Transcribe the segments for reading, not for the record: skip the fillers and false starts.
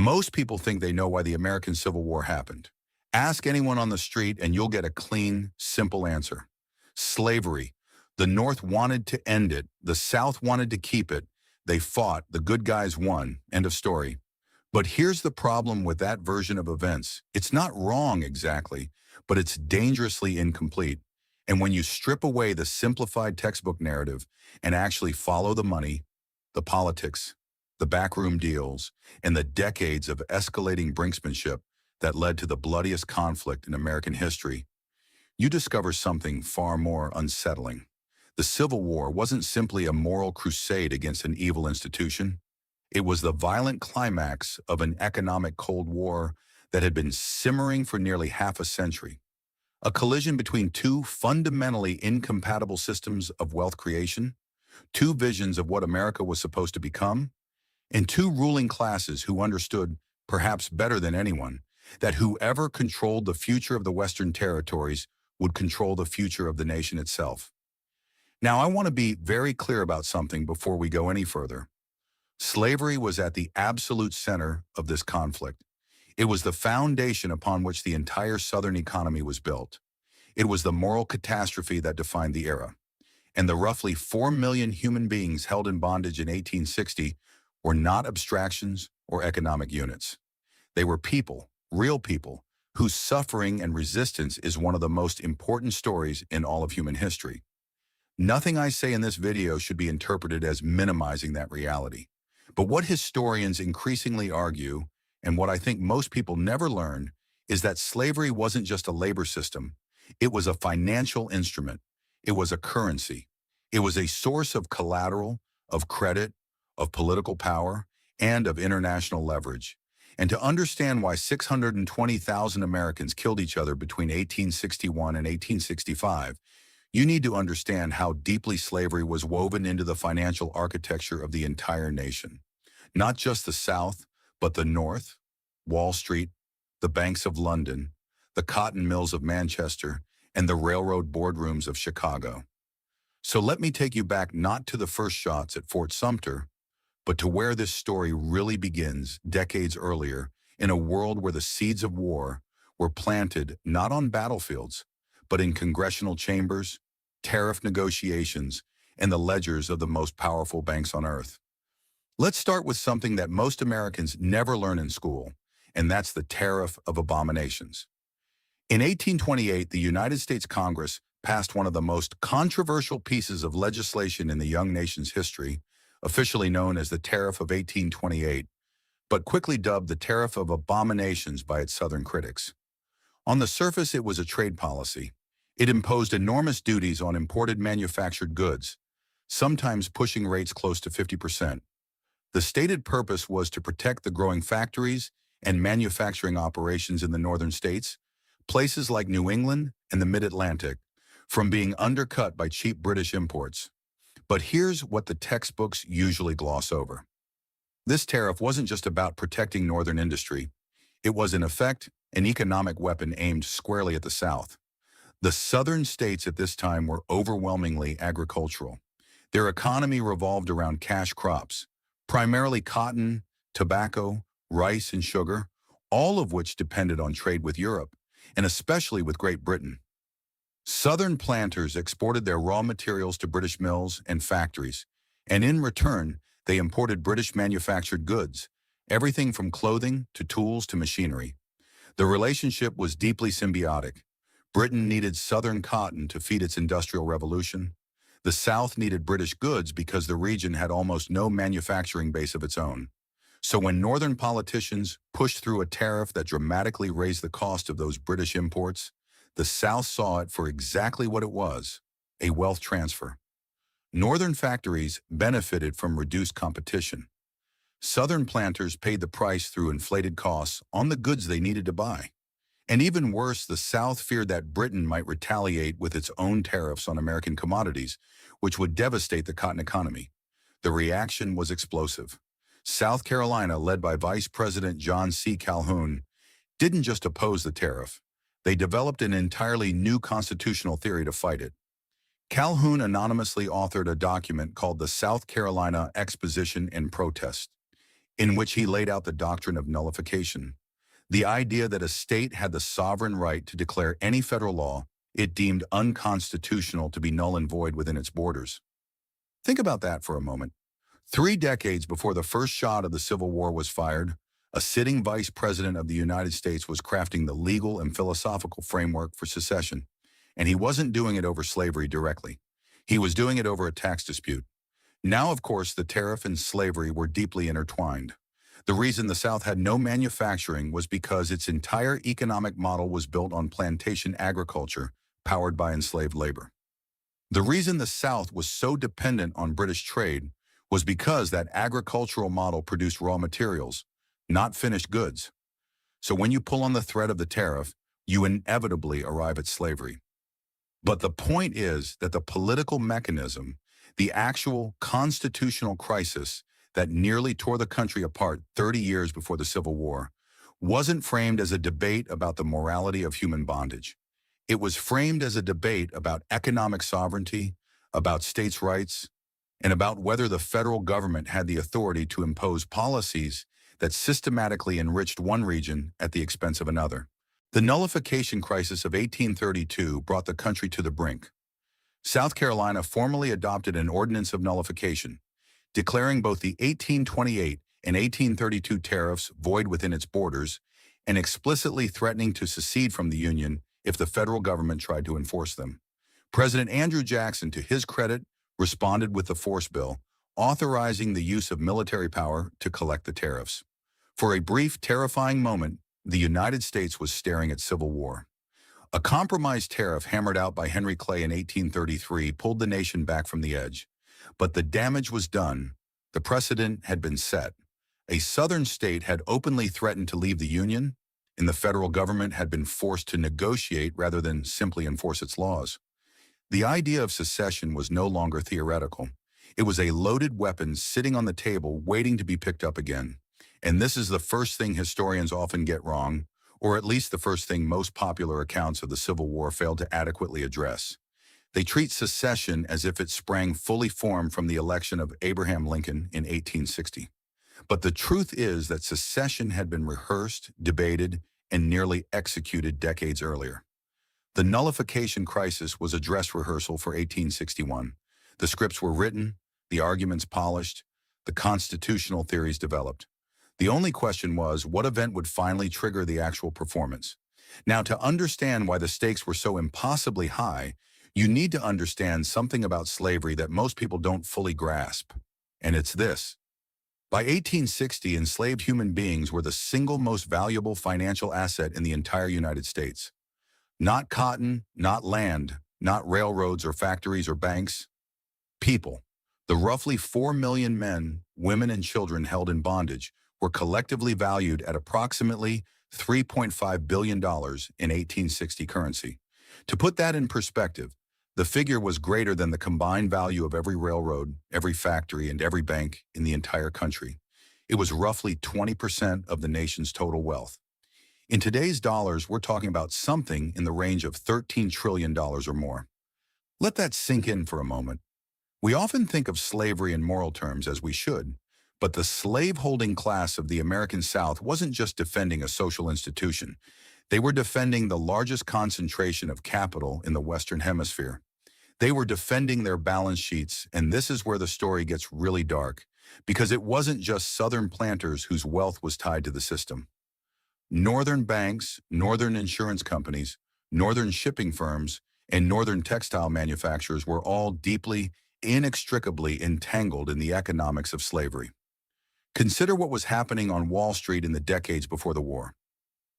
Most people think they know why the American Civil War happened. Ask anyone on the street and you'll get a clean, simple answer. Slavery. The North wanted to end it. The South wanted to keep it. They fought. The good guys won. End of story. But here's the problem with that version of events. It's not wrong exactly, but it's dangerously incomplete. And when you strip away the simplified textbook narrative and actually follow the money, the politics, the backroom deals, and the decades of escalating brinksmanship that led to the bloodiest conflict in American history, you discover something far more unsettling. The Civil War wasn't simply a moral crusade against an evil institution. It was the violent climax of an economic Cold War that had been simmering for nearly half a century. A collision between two fundamentally incompatible systems of wealth creation, two visions of what America was supposed to become, and two ruling classes who understood, perhaps better than anyone, that whoever controlled the future of the Western territories would control the future of the nation itself. Now, I want to be very clear about something before we go any further. Slavery was at the absolute center of this conflict. It was the foundation upon which the entire Southern economy was built. It was the moral catastrophe that defined the era. And the roughly 4 million human beings held in bondage in 1860 were not abstractions or economic units. They were people, real people, whose suffering and resistance is one of the most important stories in all of human history. Nothing I say in this video should be interpreted as minimizing that reality. But what historians increasingly argue, and what I think most people never learn, is that slavery wasn't just a labor system. It was a financial instrument. It was a currency. It was a source of collateral, of credit, of political power, and of international leverage. And to understand why 620,000 Americans killed each other between 1861 and 1865, you need to understand how deeply slavery was woven into the financial architecture of the entire nation. Not just the South, but the North, Wall Street, the banks of London, the cotton mills of Manchester, and the railroad boardrooms of Chicago. So let me take you back not to the first shots at Fort Sumter, but to where this story really begins decades earlier in a world where the seeds of war were planted not on battlefields, but in congressional chambers, tariff negotiations, and the ledgers of the most powerful banks on earth. Let's start with something that most Americans never learn in school, and that's the Tariff of Abominations. In 1828, the United States Congress passed one of the most controversial pieces of legislation in the young nation's history, officially known as the Tariff of 1828, but quickly dubbed the Tariff of Abominations by its Southern critics. On the surface, it was a trade policy. It imposed enormous duties on imported manufactured goods, sometimes pushing rates close to 50%. The stated purpose was to protect the growing factories and manufacturing operations in the northern states, places like New England and the Mid-Atlantic, from being undercut by cheap British imports. But here's what the textbooks usually gloss over. This tariff wasn't just about protecting northern industry. It was, in effect, an economic weapon aimed squarely at the South. The southern states at this time were overwhelmingly agricultural. Their economy revolved around cash crops, primarily cotton, tobacco, rice, and sugar, all of which depended on trade with Europe, and especially with Great Britain. Southern planters exported their raw materials to British mills and factories, and in return, they imported British manufactured goods, everything from clothing to tools to machinery. The relationship was deeply symbiotic. Britain needed Southern cotton to feed its industrial revolution. The South needed British goods because the region had almost no manufacturing base of its own. So when Northern politicians pushed through a tariff that dramatically raised the cost of those British imports, the South saw it for exactly what it was, a wealth transfer. Northern factories benefited from reduced competition. Southern planters paid the price through inflated costs on the goods they needed to buy. And even worse, the South feared that Britain might retaliate with its own tariffs on American commodities, which would devastate the cotton economy. The reaction was explosive. South Carolina, led by Vice President John C. Calhoun, didn't just oppose the tariff. They developed an entirely new constitutional theory to fight it. Calhoun anonymously authored a document called the South Carolina Exposition and Protest. in which he laid out the doctrine of nullification, the idea that a state had the sovereign right to declare any federal law it deemed unconstitutional to be null and void within its borders. Think about that for a moment. 3 decades before the first shot of the Civil War was fired, a sitting vice president of the United States was crafting the legal and philosophical framework for secession, and he wasn't doing it over slavery directly. He was doing it over a tax dispute. Now, of course, the tariff and slavery were deeply intertwined. The reason the South had no manufacturing was because its entire economic model was built on plantation agriculture powered by enslaved labor. The reason the South was so dependent on British trade was because that agricultural model produced raw materials, not finished goods. So when you pull on the thread of the tariff, you inevitably arrive at slavery. But the point is that the political mechanism, the actual constitutional crisis that nearly tore the country apart 30 years before the Civil War, wasn't framed as a debate about the morality of human bondage. It was framed as a debate about economic sovereignty, about states' rights, and about whether the federal government had the authority to impose policies that systematically enriched one region at the expense of another. The nullification crisis of 1832 brought the country to the brink. South Carolina formally adopted an ordinance of nullification, declaring both the 1828 and 1832 tariffs void within its borders and explicitly threatening to secede from the Union if the federal government tried to enforce them. President Andrew Jackson, to his credit, responded with the Force Bill, authorizing the use of military power to collect the tariffs. For a brief, terrifying moment, the United States was staring at civil war. A compromise tariff hammered out by Henry Clay in 1833 pulled the nation back from the edge. But the damage was done. The precedent had been set. A southern state had openly threatened to leave the Union, and the federal government had been forced to negotiate rather than simply enforce its laws. The idea of secession was no longer theoretical. It was a loaded weapon sitting on the table waiting to be picked up again. And this is the first thing historians often get wrong, or at least the first thing most popular accounts of the Civil War failed to adequately address. They treat secession as if it sprang fully formed from the election of Abraham Lincoln in 1860. But the truth is that secession had been rehearsed, debated, and nearly executed decades earlier. The nullification crisis was a dress rehearsal for 1861. The scripts were written, the arguments polished, the constitutional theories developed. The only question was, what event would finally trigger the actual performance? Now, to understand why the stakes were so impossibly high, you need to understand something about slavery that most people don't fully grasp. And it's this. By 1860, enslaved human beings were the single most valuable financial asset in the entire United States. Not cotton, not land, not railroads or factories or banks. People. The roughly 4 million men, women, and children held in bondage were collectively valued at approximately $3.5 billion in 1860 currency. To put that in perspective, the figure was greater than the combined value of every railroad, every factory, and every bank in the entire country. It was roughly 20% of the nation's total wealth. In today's dollars, we're talking about something in the range of $13 trillion or more. Let that sink in for a moment. We often think of slavery in moral terms, as we should, but the slave-holding class of the American South wasn't just defending a social institution. They were defending the largest concentration of capital in the Western Hemisphere. They were defending their balance sheets, and this is where the story gets really dark, because it wasn't just Southern planters whose wealth was tied to the system. Northern banks, Northern insurance companies, Northern shipping firms, and Northern textile manufacturers were all deeply, inextricably entangled in the economics of slavery. Consider what was happening on Wall Street in the decades before the war.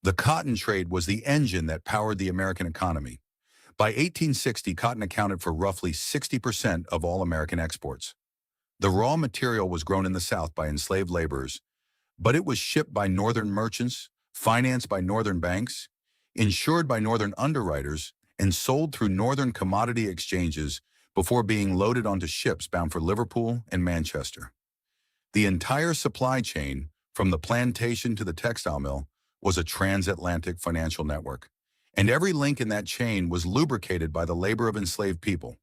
The cotton trade was the engine that powered the American economy. By 1860, cotton accounted for roughly 60% of all American exports. The raw material was grown in the South by enslaved laborers, but it was shipped by Northern merchants, financed by Northern banks, insured by Northern underwriters, and sold through Northern commodity exchanges before being loaded onto ships bound for Liverpool and Manchester. The entire supply chain, from the plantation to the textile mill, was a transatlantic financial network, and every link in that chain was lubricated by the labor of enslaved people.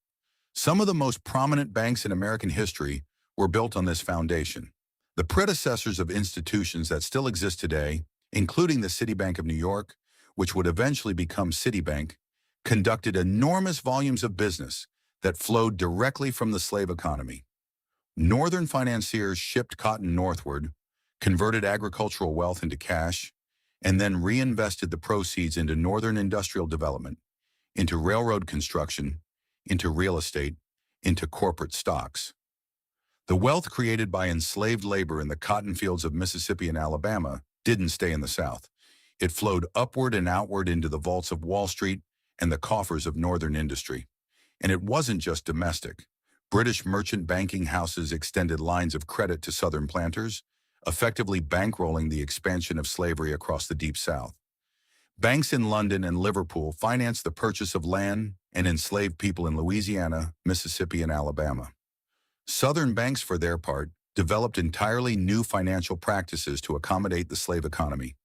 Some of the most prominent banks in American history were built on this foundation. The predecessors of institutions that still exist today, including the Citibank of New York, which would eventually become Citibank, conducted enormous volumes of business that flowed directly from the slave economy. Northern financiers shipped cotton northward, converted agricultural wealth into cash, and then reinvested the proceeds into northern industrial development, into railroad construction, into real estate, into corporate stocks. The wealth created by enslaved labor in the cotton fields of Mississippi and Alabama didn't stay in the South. It flowed upward and outward into the vaults of Wall Street and the coffers of northern industry. And it wasn't just domestic. British merchant banking houses extended lines of credit to Southern planters, effectively bankrolling the expansion of slavery across the Deep South. Banks in London and Liverpool financed the purchase of land and enslaved people in Louisiana, Mississippi, and Alabama. Southern banks, for their part, developed entirely new financial practices to accommodate the slave economy.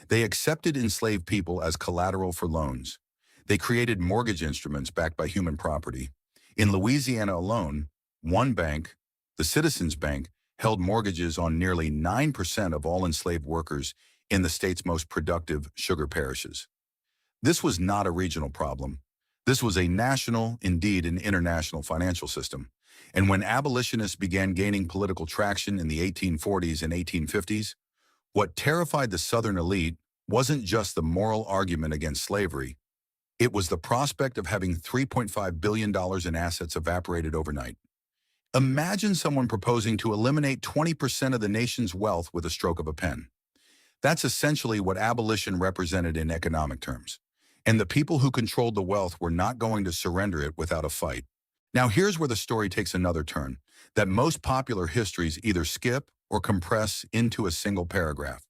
They accepted enslaved people as collateral for loans. They created mortgage instruments backed by human property. In Louisiana alone, one bank, the Citizens Bank, held mortgages on nearly 9% of all enslaved workers in the state's most productive sugar parishes. This was not a regional problem. This was a national, indeed an international financial system. And when abolitionists began gaining political traction in the 1840s and 1850s, what terrified the Southern elite wasn't just the moral argument against slavery. It was the prospect of having $3.5 billion in assets evaporated overnight. Imagine someone proposing to eliminate 20% of the nation's wealth with a stroke of a pen. That's essentially what abolition represented in economic terms. And the people who controlled the wealth were not going to surrender it without a fight. Now here's where the story takes another turn, that most popular histories either skip or compress into a single paragraph.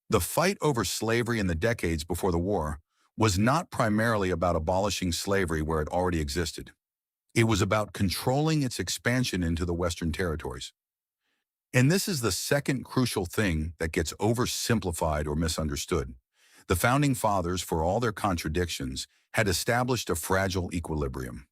The fight over slavery in the decades before the war was not primarily about abolishing slavery where it already existed. It was about controlling its expansion into the Western territories. And this is the second crucial thing that gets oversimplified or misunderstood. The Founding Fathers, for all their contradictions, had established a fragile equilibrium.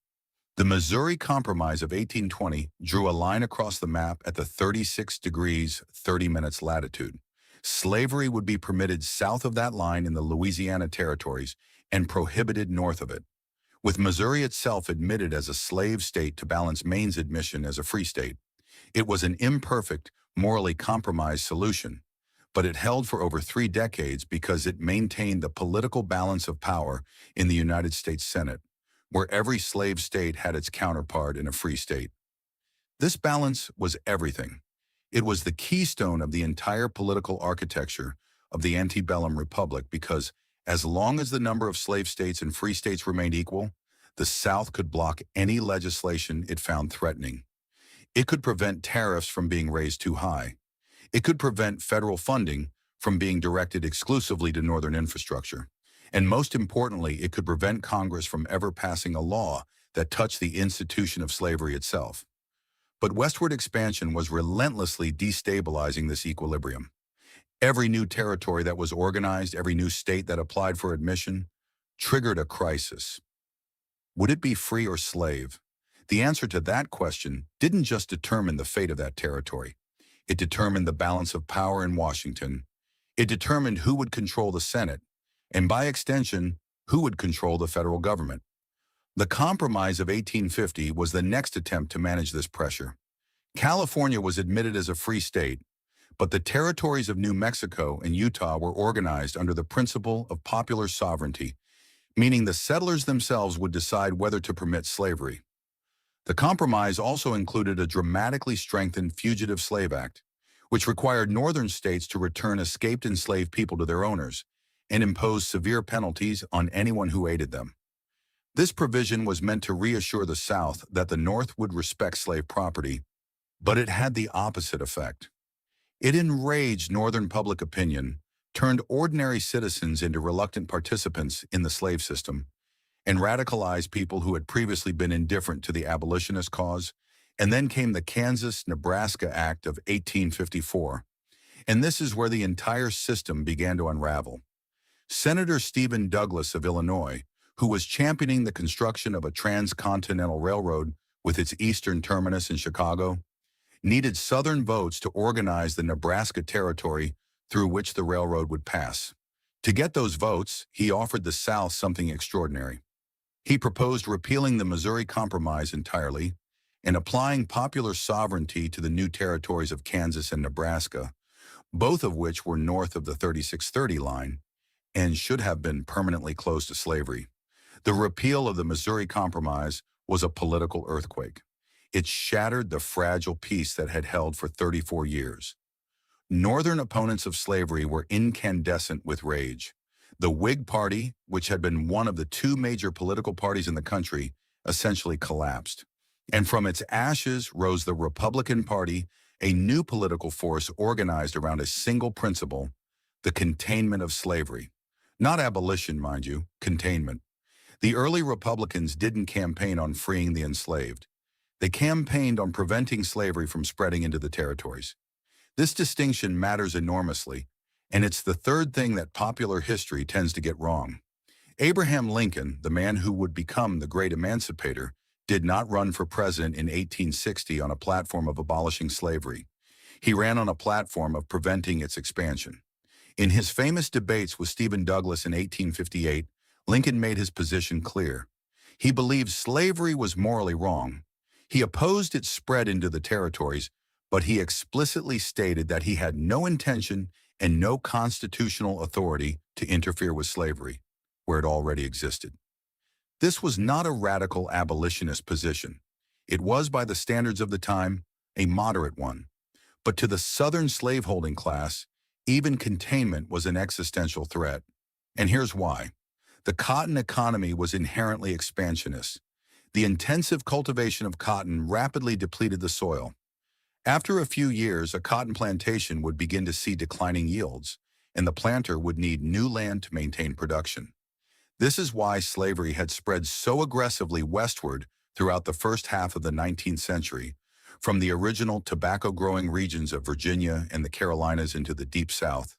The Missouri Compromise of 1820 drew a line across the map at the 36 degrees 30 minutes latitude. Slavery would be permitted south of that line in the Louisiana territories and prohibited north of it, with Missouri itself admitted as a slave state to balance Maine's admission as a free state. It was an imperfect, morally compromised solution, but it held for over 3 decades because it maintained the political balance of power in the United States Senate, where every slave state had its counterpart in a free state. This balance was everything. It was the keystone of the entire political architecture of the antebellum republic because, as long as the number of slave states and free states remained equal, the South could block any legislation it found threatening. It could prevent tariffs from being raised too high. It could prevent federal funding from being directed exclusively to Northern infrastructure. And most importantly, it could prevent Congress from ever passing a law that touched the institution of slavery itself. But westward expansion was relentlessly destabilizing this equilibrium. Every new territory that was organized, every new state that applied for admission, triggered a crisis. Would it be free or slave? The answer to that question didn't just determine the fate of that territory. It determined the balance of power in Washington. It determined who would control the Senate, and by extension, who would control the federal government. The Compromise of 1850 was the next attempt to manage this pressure. California was admitted as a free state, but the territories of New Mexico and Utah were organized under the principle of popular sovereignty, meaning the settlers themselves would decide whether to permit slavery. The compromise also included a dramatically strengthened Fugitive Slave Act, which required northern states to return escaped enslaved people to their owners and impose severe penalties on anyone who aided them. This provision was meant to reassure the South that the North would respect slave property, but it had the opposite effect. It enraged Northern public opinion, turned ordinary citizens into reluctant participants in the slave system, and radicalized people who had previously been indifferent to the abolitionist cause. And then came the Kansas-Nebraska Act of 1854. And this is where the entire system began to unravel. Senator Stephen Douglas of Illinois, who was championing the construction of a transcontinental railroad with its eastern terminus in Chicago, needed Southern votes to organize the Nebraska territory through which the railroad would pass. To get those votes, he offered the South something extraordinary. He proposed repealing the Missouri Compromise entirely and applying popular sovereignty to the new territories of Kansas and Nebraska, both of which were north of the 3630 line and should have been permanently closed to slavery. The repeal of the Missouri Compromise was a political earthquake. It shattered the fragile peace that had held for 34 years. Northern opponents of slavery were incandescent with rage. The Whig Party, which had been one of the two major political parties in the country, essentially collapsed. And from its ashes rose the Republican Party, a new political force organized around a single principle, the containment of slavery. Not abolition, mind you, containment. The early Republicans didn't campaign on freeing the enslaved. They campaigned on preventing slavery from spreading into the territories. This distinction matters enormously, and it's the third thing that popular history tends to get wrong. Abraham Lincoln, the man who would become the great emancipator, did not run for president in 1860 on a platform of abolishing slavery. He ran on a platform of preventing its expansion. In his famous debates with Stephen Douglas in 1858, Lincoln made his position clear. He believed slavery was morally wrong. He opposed its spread into the territories, but he explicitly stated that he had no intention and no constitutional authority to interfere with slavery, where it already existed. This was not a radical abolitionist position. It was, by the standards of the time, a moderate one. But to the Southern slaveholding class, even containment was an existential threat. And here's why. The cotton economy was inherently expansionist. The intensive cultivation of cotton rapidly depleted the soil. After a few years, a cotton plantation would begin to see declining yields, and the planter would need new land to maintain production. This is why slavery had spread so aggressively westward throughout the first half of the 19th century, from the original tobacco-growing regions of Virginia and the Carolinas into the Deep South,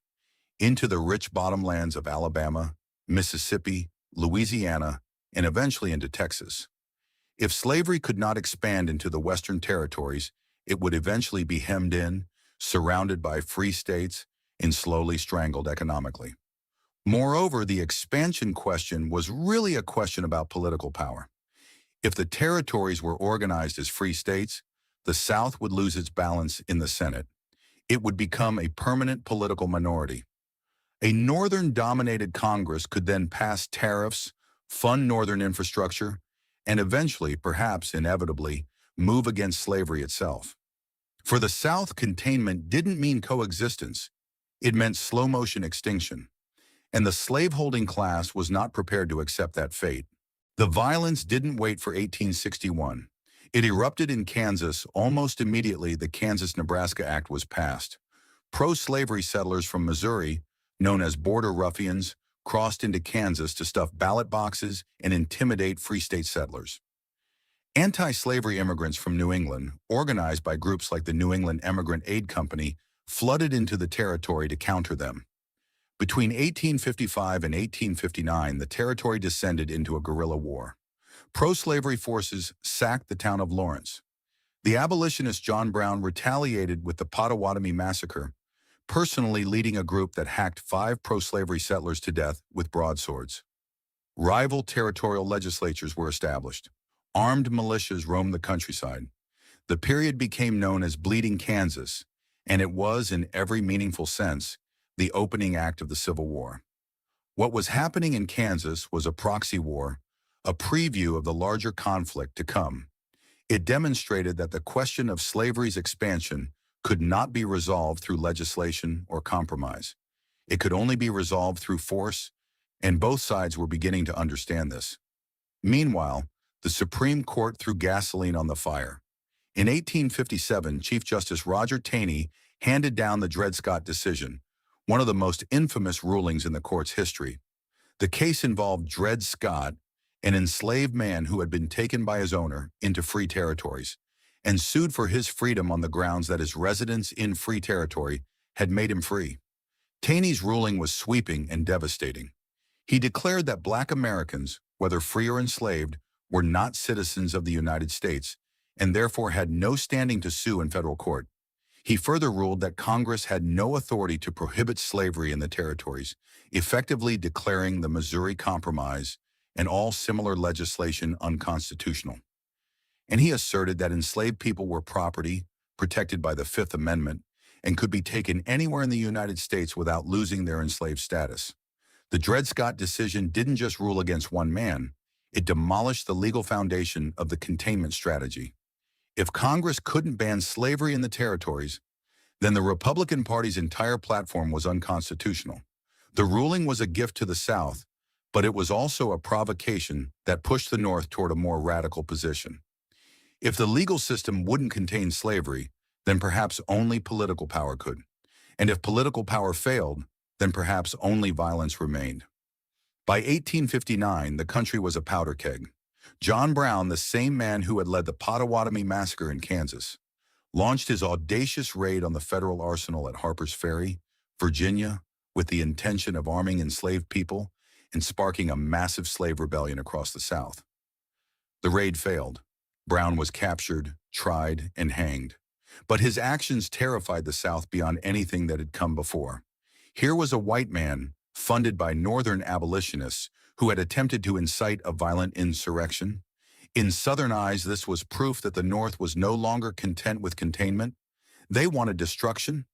into the rich bottomlands of Alabama, Mississippi, Louisiana, and eventually into Texas. If slavery could not expand into the western territories, it would eventually be hemmed in, surrounded by free states, and slowly strangled economically. Moreover, the expansion question was really a question about political power. If the territories were organized as free states, the South would lose its balance in the Senate. It would become a permanent political minority. A Northern-dominated Congress could then pass tariffs, fund Northern infrastructure, and eventually, perhaps inevitably, move against slavery itself. For the South, containment didn't mean coexistence. It meant slow-motion extinction. And the slaveholding class was not prepared to accept that fate. The violence didn't wait for 1861. It erupted in Kansas almost immediately the Kansas-Nebraska Act was passed. Pro-slavery settlers from Missouri, known as border ruffians, crossed into Kansas to stuff ballot boxes and intimidate free state settlers. Anti-slavery immigrants from New England, organized by groups like the New England Emigrant Aid Company, flooded into the territory to counter them. Between 1855 and 1859, the territory descended into a guerrilla war. Pro-slavery forces sacked the town of Lawrence. The abolitionist John Brown retaliated with the Pottawatomie Massacre, personally leading a group that hacked 5 pro-slavery settlers to death with broadswords. Rival territorial legislatures were established. Armed militias roamed the countryside. The period became known as Bleeding Kansas, and it was, in every meaningful sense, the opening act of the Civil War. What was happening in Kansas was a proxy war, a preview of the larger conflict to come. It demonstrated that the question of slavery's expansion could not be resolved through legislation or compromise. It could only be resolved through force, and both sides were beginning to understand this. Meanwhile, the Supreme Court threw gasoline on the fire. In 1857, Chief Justice Roger Taney handed down the Dred Scott decision, one of the most infamous rulings in the court's history. The case involved Dred Scott, an enslaved man who had been taken by his owner into free territories, and sued for his freedom on the grounds that his residence in free territory had made him free. Taney's ruling was sweeping and devastating. He declared that Black Americans, whether free or enslaved, were not citizens of the United States, and therefore had no standing to sue in federal court. He further ruled that Congress had no authority to prohibit slavery in the territories, effectively declaring the Missouri Compromise and all similar legislation unconstitutional. And he asserted that enslaved people were property, protected by the Fifth Amendment, and could be taken anywhere in the United States without losing their enslaved status. The Dred Scott decision didn't just rule against one man, it demolished the legal foundation of the containment strategy. If Congress couldn't ban slavery in the territories, then the Republican Party's entire platform was unconstitutional. The ruling was a gift to the South, but it was also a provocation that pushed the North toward a more radical position. If the legal system wouldn't contain slavery, then perhaps only political power could. And if political power failed, then perhaps only violence remained. By 1859, the country was a powder keg. John Brown, the same man who had led the Pottawatomie Massacre in Kansas, launched his audacious raid on the federal arsenal at Harper's Ferry, Virginia, with the intention of arming enslaved people and sparking a massive slave rebellion across the South. The raid failed. Brown was captured, tried, and hanged. But his actions terrified the South beyond anything that had come before. Here was a white man, funded by Northern abolitionists, who had attempted to incite a violent insurrection. In Southern eyes, this was proof that the North was no longer content with containment. They wanted destruction.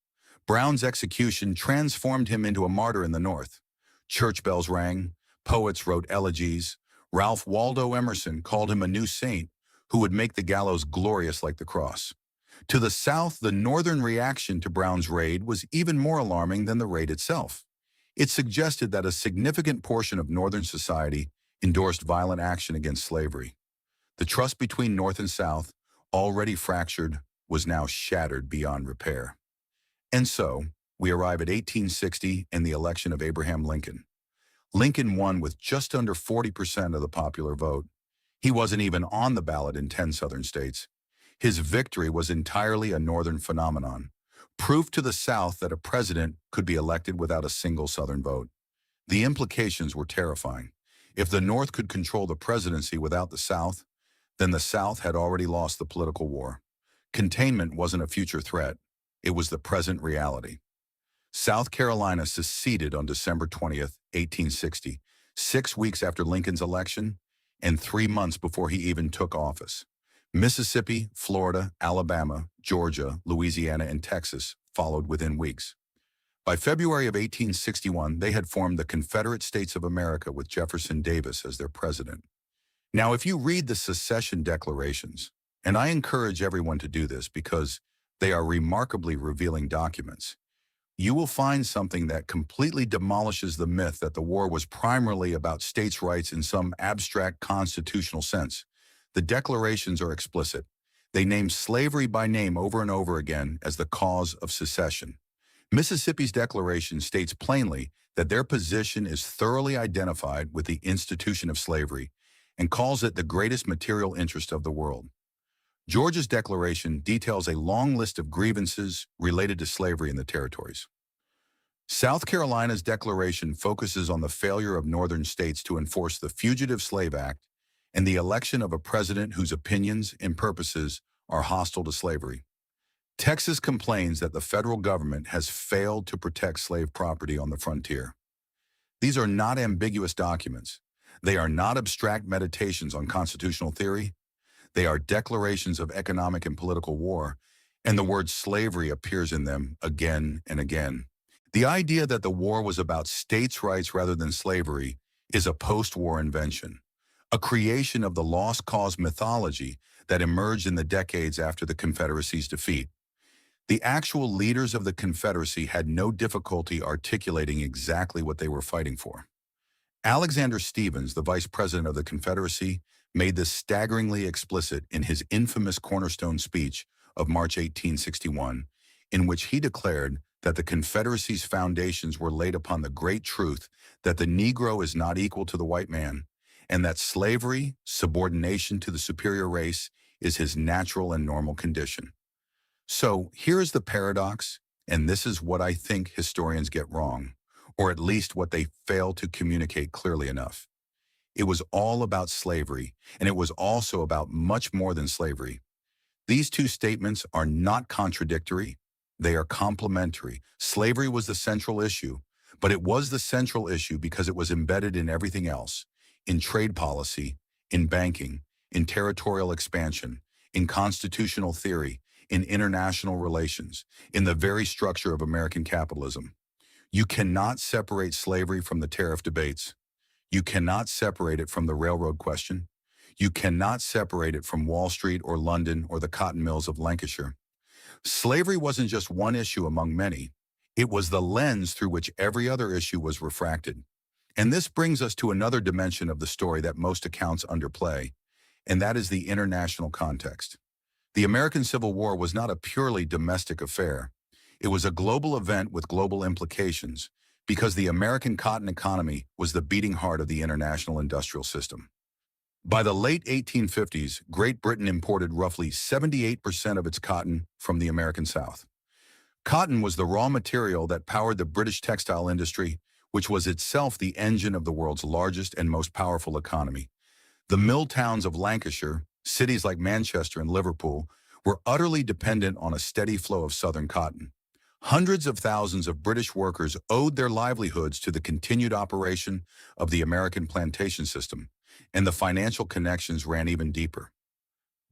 Brown's execution transformed him into a martyr in the North. Church bells rang, poets wrote elegies. Ralph Waldo Emerson called him a new saint who would make the gallows glorious like the cross. To the South, the Northern reaction to Brown's raid was even more alarming than the raid itself. It suggested that a significant portion of Northern society endorsed violent action against slavery. The trust between North and South, already fractured, was now shattered beyond repair. And so, we arrive at 1860 and the election of Abraham Lincoln. Lincoln won with just under 40% of the popular vote. He wasn't even on the ballot in 10 Southern states. His victory was entirely a Northern phenomenon, proof to the South that a president could be elected without a single Southern vote. The implications were terrifying. If the North could control the presidency without the South, then the South had already lost the political war. Containment wasn't a future threat. It was the present reality. South Carolina seceded on December 20th, 1860, 6 weeks after Lincoln's election and 3 months before he even took office. Mississippi, Florida, Alabama, Georgia, Louisiana, and Texas followed within weeks. By February of 1861, they had formed the Confederate States of America with Jefferson Davis as their president. Now, if you read the secession declarations, and I encourage everyone to do this because they are remarkably revealing documents, you will find something that completely demolishes the myth that the war was primarily about states' rights in some abstract constitutional sense. The declarations are explicit. They name slavery by name over and over again as the cause of secession. Mississippi's declaration states plainly that their position is thoroughly identified with the institution of slavery and calls it the greatest material interest of the world. Georgia's declaration details a long list of grievances related to slavery in the territories. South Carolina's declaration focuses on the failure of northern states to enforce the Fugitive Slave Act and the election of a president whose opinions and purposes are hostile to slavery. Texas complains that the federal government has failed to protect slave property on the frontier. These are not ambiguous documents. They are not abstract meditations on constitutional theory. They are declarations of economic and political war, and the word slavery appears in them again and again. The idea that the war was about states' rights rather than slavery is a post-war invention, a creation of the lost cause mythology that emerged in the decades after the Confederacy's defeat. The actual leaders of the Confederacy had no difficulty articulating exactly what they were fighting for. Alexander Stephens, the vice president of the Confederacy, made this staggeringly explicit in his infamous cornerstone speech of March 1861, in which he declared that the Confederacy's foundations were laid upon the great truth that the Negro is not equal to the white man, and that slavery, subordination to the superior race, is his natural and normal condition. So here is the paradox, and this is what I think historians get wrong, or at least what they fail to communicate clearly enough. It was all about slavery, and it was also about much more than slavery. These two statements are not contradictory. They are complementary. Slavery was the central issue, but it was the central issue because it was embedded in everything else, in trade policy, in banking, in territorial expansion, in constitutional theory, in international relations, in the very structure of American capitalism. You cannot separate slavery from the tariff debates. You cannot separate it from the railroad question. You cannot separate it from Wall Street or London or the cotton mills of Lancashire. Slavery wasn't just one issue among many. It was the lens through which every other issue was refracted. And this brings us to another dimension of the story that most accounts underplay, and that is the international context. The American Civil War was not a purely domestic affair. It was a global event with global implications because the American cotton economy was the beating heart of the international industrial system. By the late 1850s, Great Britain imported roughly 78% of its cotton from the American South. Cotton was the raw material that powered the British textile industry, which was itself the engine of the world's largest and most powerful economy. The mill towns of Lancashire, cities like Manchester and Liverpool, were utterly dependent on a steady flow of southern cotton. Hundreds of thousands of British workers owed their livelihoods to the continued operation of the American plantation system, and the financial connections ran even deeper.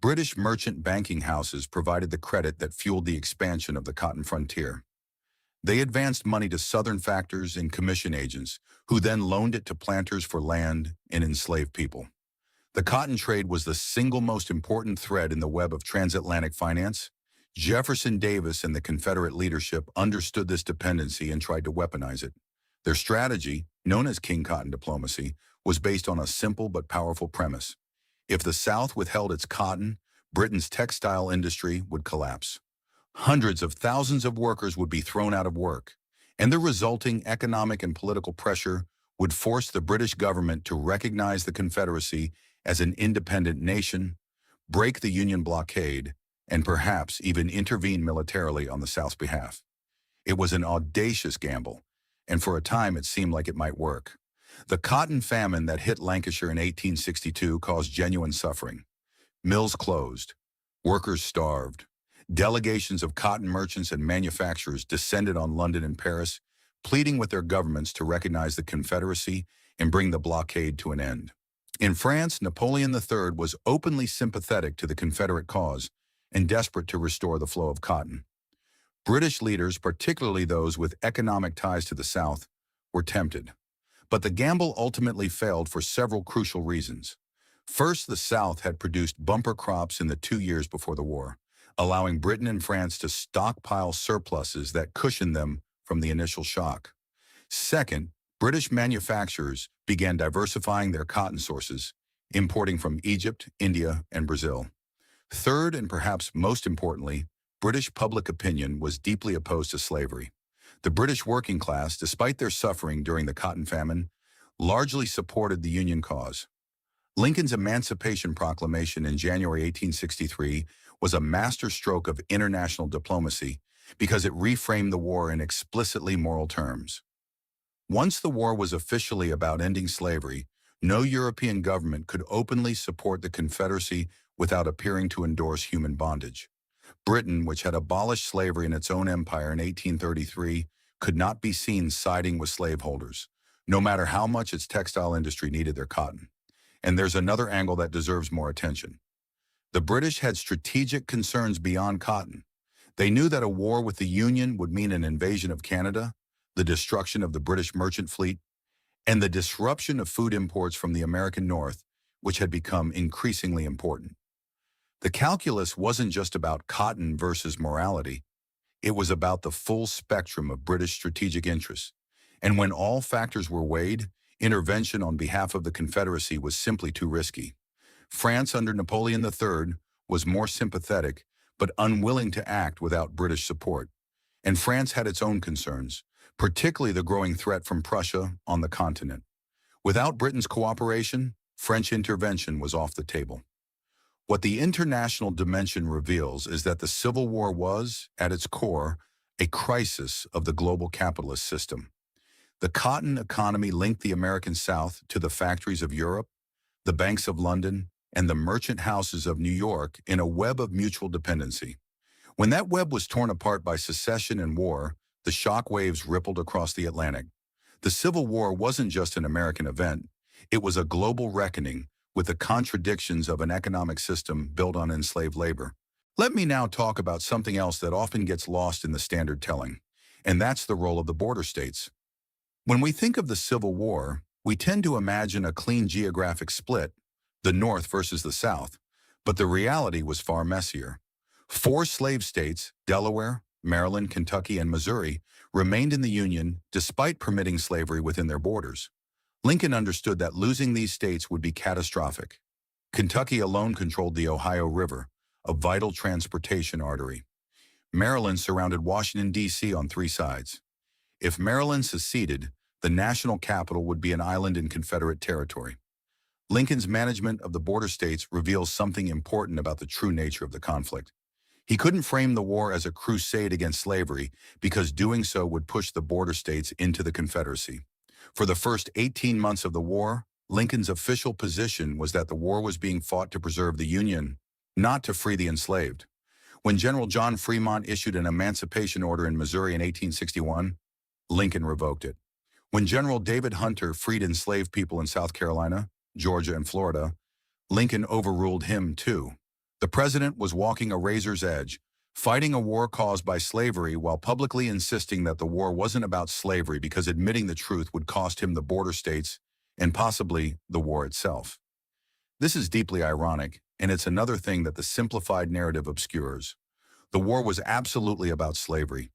British merchant banking houses provided the credit that fueled the expansion of the cotton frontier. They advanced money to southern factors and commission agents, who then loaned it to planters for land and enslaved people. The cotton trade was the single most important thread in the web of transatlantic finance. Jefferson Davis and the Confederate leadership understood this dependency and tried to weaponize it. Their strategy, known as King Cotton diplomacy, was based on a simple but powerful premise. If the South withheld its cotton, Britain's textile industry would collapse. Hundreds of thousands of workers would be thrown out of work, and the resulting economic and political pressure would force the British government to recognize the Confederacy as an independent nation, break the Union blockade, and perhaps even intervene militarily on the South's behalf. It was an audacious gamble, and for a time it seemed like it might work. The cotton famine that hit Lancashire in 1862 caused genuine suffering. Mills closed. Workers starved. Delegations of cotton merchants and manufacturers descended on London and Paris, pleading with their governments to recognize the Confederacy and bring the blockade to an end. In France, Napoleon III was openly sympathetic to the Confederate cause and desperate to restore the flow of cotton. British leaders, particularly those with economic ties to the South, were tempted. But the gamble ultimately failed for several crucial reasons. First, the South had produced bumper crops in the 2 years before the war, allowing Britain and France to stockpile surpluses that cushioned them from the initial shock. Second, British manufacturers began diversifying their cotton sources, importing from Egypt, India, and Brazil. Third, and perhaps most importantly, British public opinion was deeply opposed to slavery. The British working class, despite their suffering during the cotton famine, largely supported the Union cause. Lincoln's Emancipation Proclamation in January 1863 was a masterstroke of international diplomacy because it reframed the war in explicitly moral terms. Once the war was officially about ending slavery, no European government could openly support the Confederacy without appearing to endorse human bondage. Britain, which had abolished slavery in its own empire in 1833, could not be seen siding with slaveholders, no matter how much its textile industry needed their cotton. And there's another angle that deserves more attention. The British had strategic concerns beyond cotton. They knew that a war with the Union would mean an invasion of Canada, the destruction of the British merchant fleet, and the disruption of food imports from the American North, which had become increasingly important. The calculus wasn't just about cotton versus morality. It was about the full spectrum of British strategic interests. And when all factors were weighed, intervention on behalf of the Confederacy was simply too risky. France under Napoleon III was more sympathetic, but unwilling to act without British support. And France had its own concerns, particularly the growing threat from Prussia on the continent. Without Britain's cooperation, French intervention was off the table. What the international dimension reveals is that the Civil War was, at its core, a crisis of the global capitalist system. The cotton economy linked the American South to the factories of Europe, the banks of London, and the merchant houses of New York in a web of mutual dependency. When that web was torn apart by secession and war, the shock waves rippled across the Atlantic. The Civil War wasn't just an American event. It was a global reckoning with the contradictions of an economic system built on enslaved labor. Let me now talk about something else that often gets lost in the standard telling, and that's the role of the border states. When we think of the Civil War, we tend to imagine a clean geographic split, the North versus the South, but the reality was far messier. Four slave states, Delaware, Maryland, Kentucky, and Missouri, remained in the Union despite permitting slavery within their borders. Lincoln understood that losing these states would be catastrophic. Kentucky alone controlled the Ohio River, a vital transportation artery. Maryland surrounded Washington, D.C. on three sides. If Maryland seceded, the national capital would be an island in Confederate territory. Lincoln's management of the border states reveals something important about the true nature of the conflict. He couldn't frame the war as a crusade against slavery because doing so would push the border states into the Confederacy. For the first 18 months of the war, Lincoln's official position was that the war was being fought to preserve the Union, not to free the enslaved. When General John Fremont issued an emancipation order in Missouri in 1861, Lincoln revoked it. When General David Hunter freed enslaved people in South Carolina, Georgia, and Florida, Lincoln overruled him too. The president was walking a razor's edge, fighting a war caused by slavery while publicly insisting that the war wasn't about slavery because admitting the truth would cost him the border states and possibly the war itself. This is deeply ironic, and it's another thing that the simplified narrative obscures. The war was absolutely about slavery.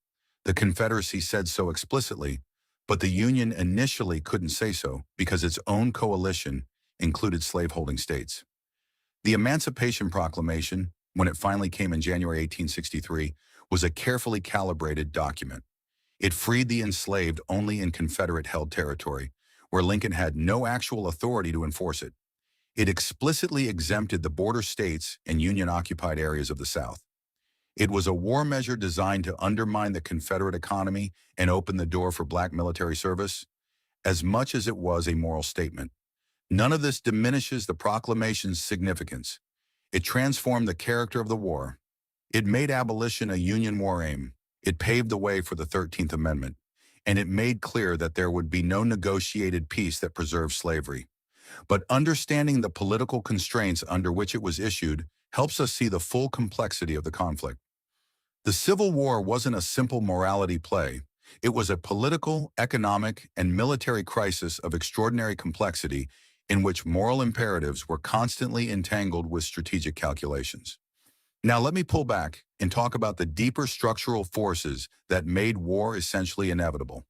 The Confederacy said so explicitly, but the Union initially couldn't say so because its own coalition included slaveholding states. The Emancipation Proclamation, when it finally came in January 1863, was a carefully calibrated document. It freed the enslaved only in Confederate-held territory, where Lincoln had no actual authority to enforce it. It explicitly exempted the border states and Union-occupied areas of the South. It was a war measure designed to undermine the Confederate economy and open the door for black military service, as much as it was a moral statement. None of this diminishes the proclamation's significance. It transformed the character of the war. It made abolition a Union war aim. It paved the way for the 13th Amendment. And it made clear that there would be no negotiated peace that preserved slavery. But understanding the political constraints under which it was issued helps us see the full complexity of the conflict. The Civil War wasn't a simple morality play. It was a political, economic, and military crisis of extraordinary complexity in which moral imperatives were constantly entangled with strategic calculations. Now let me pull back and talk about the deeper structural forces that made war essentially inevitable.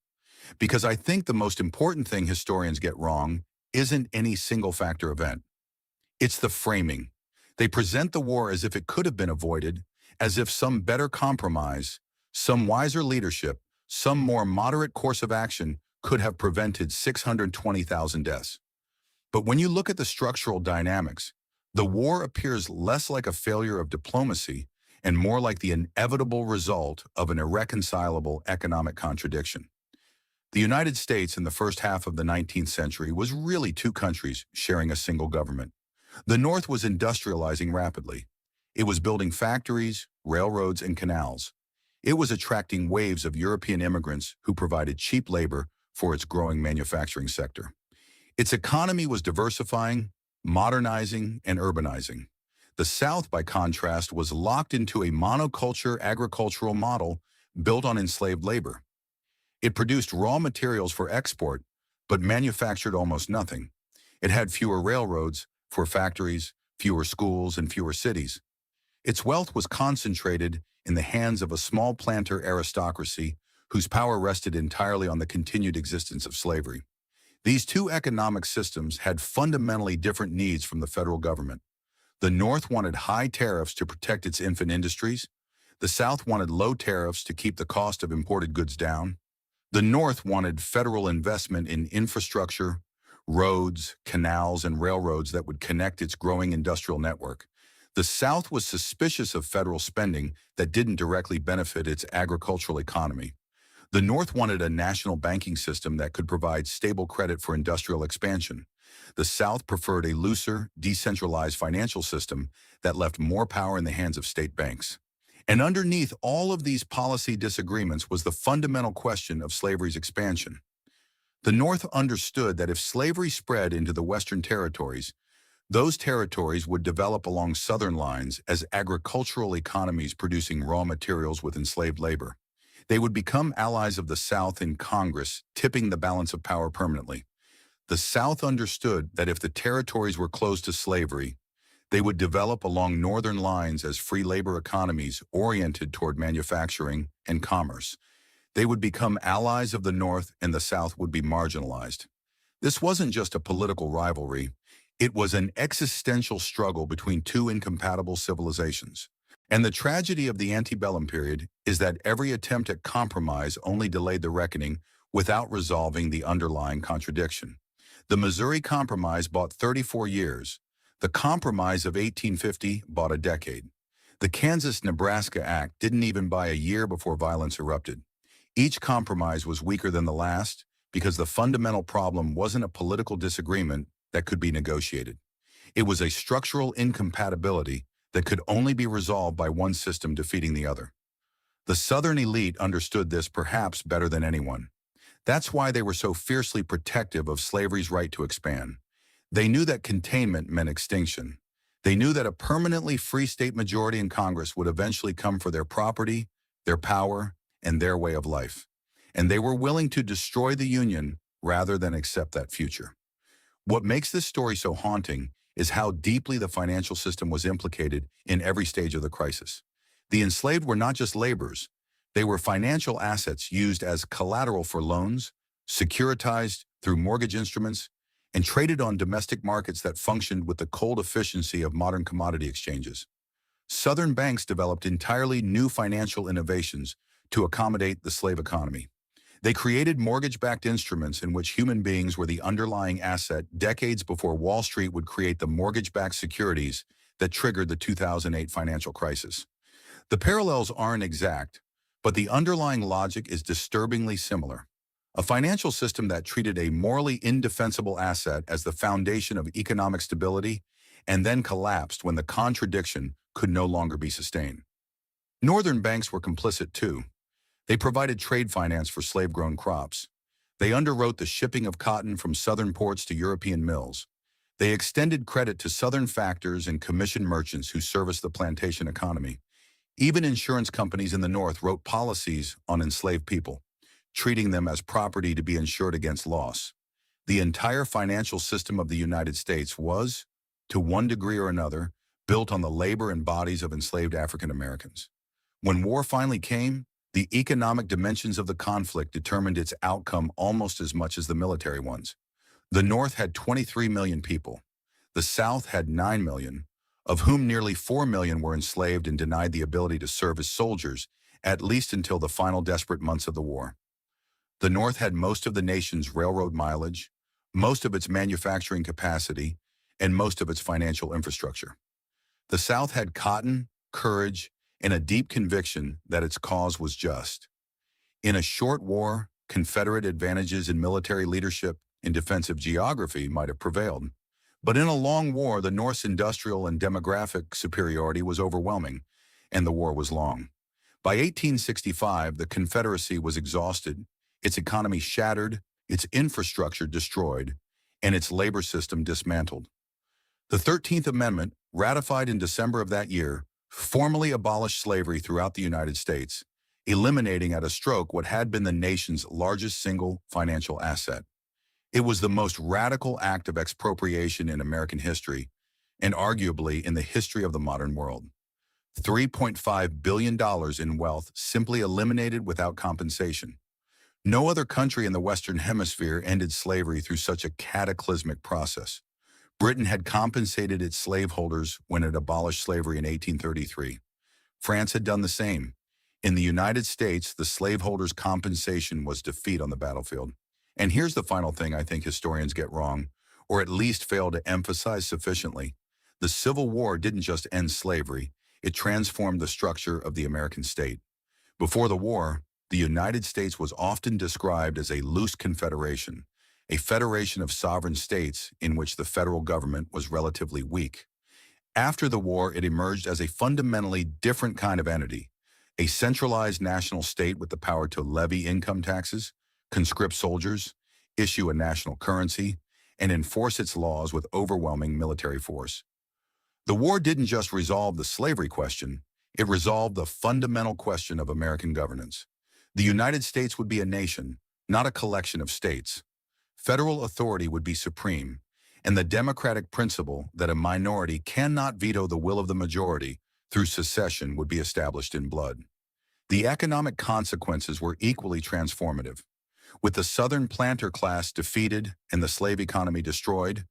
Because I think the most important thing historians get wrong isn't any single factor event. It's the framing. They present the war as if it could have been avoided, as if some better compromise, some wiser leadership, some more moderate course of action could have prevented 620,000 deaths. But when you look at the structural dynamics, the war appears less like a failure of diplomacy and more like the inevitable result of an irreconcilable economic contradiction. The United States in the first half of the 19th century was really two countries sharing a single government. The North was industrializing rapidly. It was building factories, railroads, and canals. It was attracting waves of European immigrants who provided cheap labor for its growing manufacturing sector. Its economy was diversifying, modernizing, and urbanizing. The South, by contrast, was locked into a monoculture agricultural model built on enslaved labor. It produced raw materials for export, but manufactured almost nothing. It had fewer railroads for factories, fewer schools, and fewer cities. Its wealth was concentrated in the hands of a small planter aristocracy whose power rested entirely on the continued existence of slavery. These two economic systems had fundamentally different needs from the federal government. The North wanted high tariffs to protect its infant industries. The South wanted low tariffs to keep the cost of imported goods down. The North wanted federal investment in infrastructure, roads, canals, and railroads that would connect its growing industrial network. The South was suspicious of federal spending that didn't directly benefit its agricultural economy. The North wanted a national banking system that could provide stable credit for industrial expansion. The South preferred a looser, decentralized financial system that left more power in the hands of state banks. And underneath all of these policy disagreements was the fundamental question of slavery's expansion. The North understood that if slavery spread into the Western territories, those territories would develop along Southern lines as agricultural economies producing raw materials with enslaved labor. They would become allies of the South in Congress, tipping the balance of power permanently. The South understood that if the territories were closed to slavery, they would develop along Northern lines as free labor economies oriented toward manufacturing and commerce. They would become allies of the North and the South would be marginalized. This wasn't just a political rivalry. It was an existential struggle between two incompatible civilizations. And the tragedy of the antebellum period is that every attempt at compromise only delayed the reckoning without resolving the underlying contradiction. The Missouri Compromise bought 34 years. The Compromise of 1850 bought a decade. The Kansas-Nebraska Act didn't even buy a year before violence erupted. Each compromise was weaker than the last because the fundamental problem wasn't a political disagreement that could be negotiated. It was a structural incompatibility that could only be resolved by one system defeating the other. The Southern elite understood this perhaps better than anyone. That's why they were so fiercely protective of slavery's right to expand. They knew that containment meant extinction. They knew that a permanently free state majority in Congress would eventually come for their property, their power, and their way of life. And they were willing to destroy the Union rather than accept that future. What makes this story so haunting is how deeply the financial system was implicated in every stage of the crisis. The enslaved were not just laborers. They were financial assets used as collateral for loans, securitized through mortgage instruments, and traded on domestic markets that functioned with the cold efficiency of modern commodity exchanges. Southern banks developed entirely new financial innovations to accommodate the slave economy. They created mortgage-backed instruments in which human beings were the underlying asset decades before Wall Street would create the mortgage-backed securities that triggered the 2008 financial crisis. The parallels aren't exact, but the underlying logic is disturbingly similar. A financial system that treated a morally indefensible asset as the foundation of economic stability and then collapsed when the contradiction could no longer be sustained. Northern banks were complicit too. They provided trade finance for slave-grown crops. They underwrote the shipping of cotton from Southern ports to European mills. They extended credit to Southern factors and commission merchants who serviced the plantation economy. Even insurance companies in the North wrote policies on enslaved people, treating them as property to be insured against loss. The entire financial system of the United States was, to one degree or another, built on the labor and bodies of enslaved African Americans. When war finally came, the economic dimensions of the conflict determined its outcome almost as much as the military ones. The North had 23 million people. The South had 9 million, of whom nearly 4 million were enslaved and denied the ability to serve as soldiers, at least until the final desperate months of the war. The North had most of the nation's railroad mileage, most of its manufacturing capacity, and most of its financial infrastructure. The South had cotton, courage, and a deep conviction that its cause was just. In a short war, Confederate advantages in military leadership and defensive geography might have prevailed. But in a long war, the North's industrial and demographic superiority was overwhelming, and the war was long. By 1865, the Confederacy was exhausted, its economy shattered, its infrastructure destroyed, and its labor system dismantled. The 13th Amendment, ratified in December of that year, formally abolished slavery throughout the United States, eliminating at a stroke what had been the nation's largest single financial asset. It was the most radical act of expropriation in American history, and arguably in the history of the modern world. $3.5 billion in wealth simply eliminated without compensation. No other country in the Western Hemisphere ended slavery through such a cataclysmic process. Britain had compensated its slaveholders when it abolished slavery in 1833. France had done the same. In the United States, the slaveholders' compensation was defeat on the battlefield. And here's the final thing I think historians get wrong, or at least fail to emphasize sufficiently. The Civil War didn't just end slavery, it transformed the structure of the American state. Before the war, The United States was often described as a loose confederation, a federation of sovereign states in which the federal government was relatively weak. After the war, it emerged as a fundamentally different kind of entity, a centralized national state with the power to levy income taxes, conscript soldiers, issue a national currency, and enforce its laws with overwhelming military force. The war didn't just resolve the slavery question, it resolved the fundamental question of American governance. The United States would be a nation, not a collection of states. Federal authority would be supreme, and the democratic principle that a minority cannot veto the will of the majority through secession would be established in blood. The economic consequences were equally transformative. With the Southern planter class defeated and the slave economy destroyed,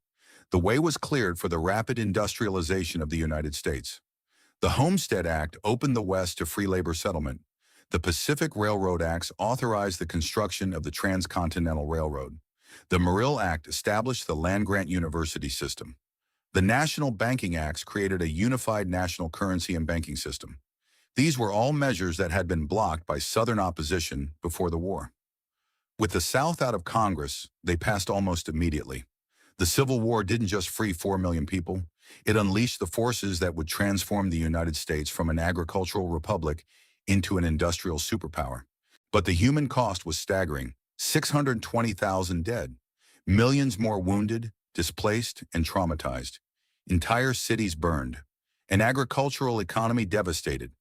the way was cleared for the rapid industrialization of the United States. The Homestead Act opened the West to free labor settlement. The Pacific Railroad Acts authorized the construction of the Transcontinental Railroad. The Morrill Act established the land-grant university system. The National Banking Acts created a unified national currency and banking system. These were all measures that had been blocked by Southern opposition before the war. With the South out of Congress, they passed almost immediately. The Civil War didn't just free 4 million people, it unleashed the forces that would transform the United States from an agricultural republic into an industrial superpower. But the human cost was staggering: 620,000 dead, millions more wounded, displaced, and traumatized. Entire cities burned, an agricultural economy devastated,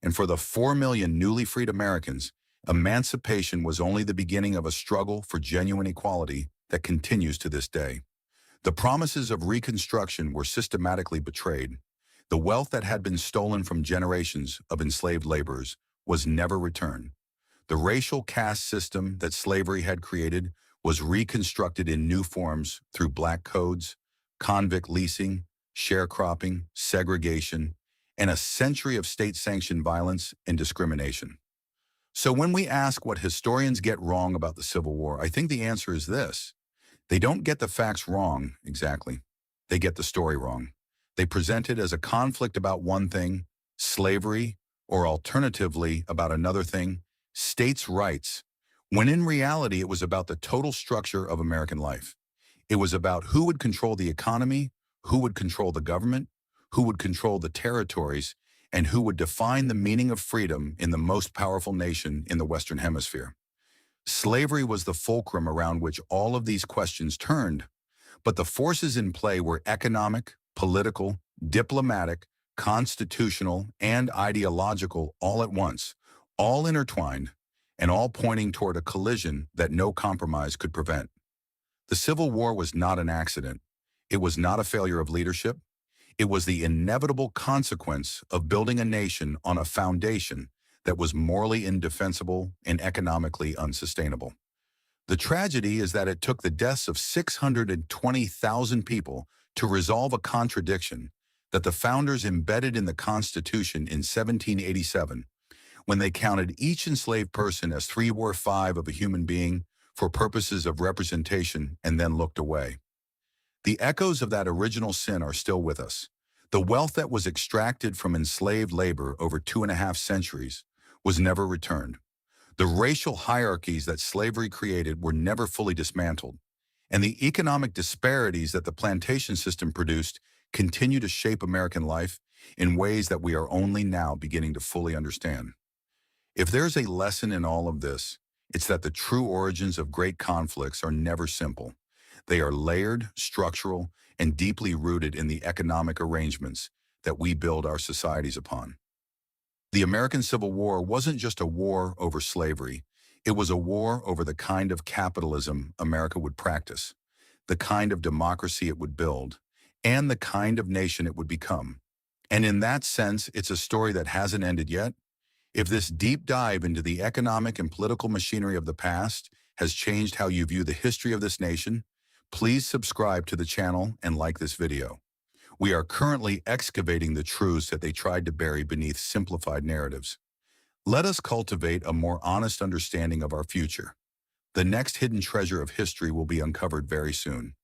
and for the 4 million newly freed Americans, emancipation was only the beginning of a struggle for genuine equality that continues to this day. The promises of Reconstruction were systematically betrayed. The wealth that had been stolen from generations of enslaved laborers was never returned. The racial caste system that slavery had created was reconstructed in new forms through black codes, convict leasing, sharecropping, segregation, and a century of state-sanctioned violence and discrimination. So when we ask what historians get wrong about the Civil War, I think the answer is this: they don't get the facts wrong exactly. They get the story wrong. They present it as a conflict about one thing, slavery, or alternatively about another thing, states' rights, when in reality it was about the total structure of American life. It was about who would control the economy, who would control the government, who would control the territories, and who would define the meaning of freedom in the most powerful nation in the Western Hemisphere. Slavery was the fulcrum around which all of these questions turned, but the forces in play were economic, political, diplomatic, constitutional, and ideological all at once, all intertwined, and all pointing toward a collision that no compromise could prevent. The Civil War was not an accident. It was not a failure of leadership. It was the inevitable consequence of building a nation on a foundation that was morally indefensible and economically unsustainable. The tragedy is that it took the deaths of 620,000 people to resolve a contradiction that the founders embedded in the Constitution in 1787, when they counted each enslaved person as 3/5 of a human being for purposes of representation and then looked away. The echoes of that original sin are still with us. The wealth that was extracted from enslaved labor over 2.5 centuries was never returned. The racial hierarchies that slavery created were never fully dismantled, and the economic disparities that the plantation system produced continue to shape American life in ways that we are only now beginning to fully understand. If there's a lesson in all of this, it's that the true origins of great conflicts are never simple. They are layered, structural, and deeply rooted in the economic arrangements that we build our societies upon. The American Civil War wasn't just a war over slavery. It was a war over the kind of capitalism America would practice, the kind of democracy it would build, and the kind of nation it would become. And in that sense, it's a story that hasn't ended yet. If this deep dive into the economic and political machinery of the past has changed how you view the history of this nation, please subscribe to the channel and like this video. We are currently excavating the truths that they tried to bury beneath simplified narratives. Let us cultivate a more honest understanding of our future. The next hidden treasure of history will be uncovered very soon.